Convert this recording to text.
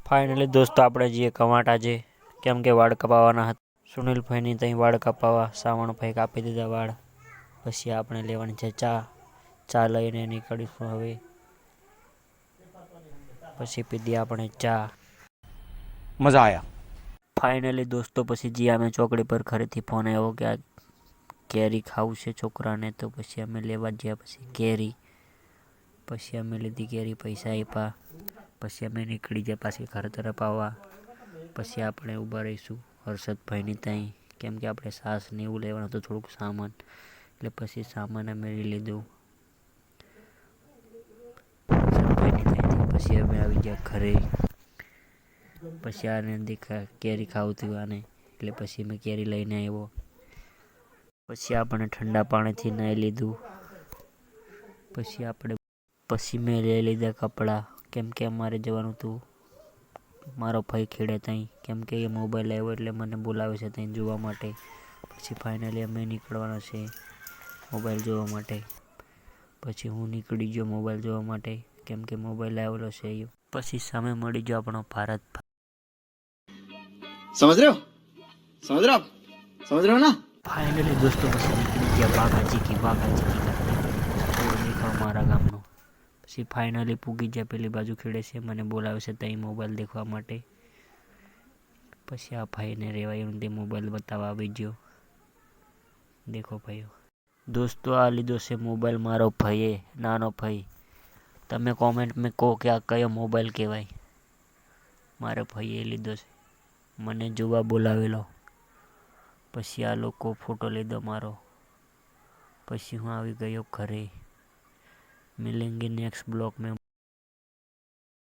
Finally દોસ્તો આપણે જઈએ કવાંટા છે, કેમ કે વાળ કપાવવાના હતા. સુનિલભાઈની ત્યાં વાળ કપાવવા સાવણભાઈ કાપી દીધા વાળ. પછી આપણે લેવાની છે ચા લઈને નીકળીશું હવે. પછી પીધી આપણે ચા, મજા આયા. ફાઇનલી દોસ્તો પછી જે અમે ચોકડી પર ઘરેથી ફોન આવ્યો કે આ કેરી ખાવું છે છોકરાને, તો પછી અમે લેવા ગયા પછી કેરી. પછી અમે લીધી કેરી, પૈસા આપ્યા. પછી અમે નીકળી ગયા પાછી ઘર તરફ આવવા. પછી આપણે ઊભા રહીશું હર્ષદભાઈની ત્યાં, કેમ કે આપણે સાસ ને એવું લેવાનું હતું થોડુંક સામાન, એટલે પછી સામાન અમે લઈ લીધું હર્ષદભાઈની ત્યાંથી. પછી અમે આવી ગયા ઘરે. પછી આને કેરી ખાવતી આને, એટલે પછી મેં કેરી લઈને આવ્યો. પછી આપણે ઠંડા પાણીથી નાહી લીધું. પછી મેં લઈ લીધા કપડાં, કેમ કે અમારે જવાનું હતું મારો ભાઈ ખેડે ત્યાં, કેમ કે એ મોબાઈલ આવ્યો એટલે મને બોલાવે છે ત્યાં જોવા માટે. પછી ફાઇનલી અમે નીકળવાના છે મોબાઈલ જોવા માટે. પછી હું નીકળી ગયો મોબાઈલ જોવા માટે, કેમ કે મોબાઈલ આવેલો છે એ. પછી સામે મળી ગયો આપણો ભારત. સમજ રહ્યો ના. ફાઇનલી દોસ્તો પછી નીકળી ગયા બાગાજી કરતા દેખાવ મારા ગામનો. પછી ફાઇનલી પૂગી ગયા પેલી બાજુ ખેડે છે, મને બોલાવે છે ત્યાં મોબાઈલ દેખવા માટે. પછી આ ભાઈને રેવાયું તે મોબાઈલ બતાવવા આવી ગયો. દેખો ભાઈઓ દોસ્તો, આ લીધો છે મોબાઈલ મારો ભાઈએ, નાનો ભાઈ. તમે કોમેન્ટમાં કહો કે આ કયો મોબાઈલ કહેવાય. મારા ભાઈએ લીધો છે, મને જોવા બોલાવેલો. પછી આ લોકો ફોટો લીધો મારો. પછી હું આવી ગયો ઘરે. મિલેંગે નેક્સ્ટ બ્લોગ में.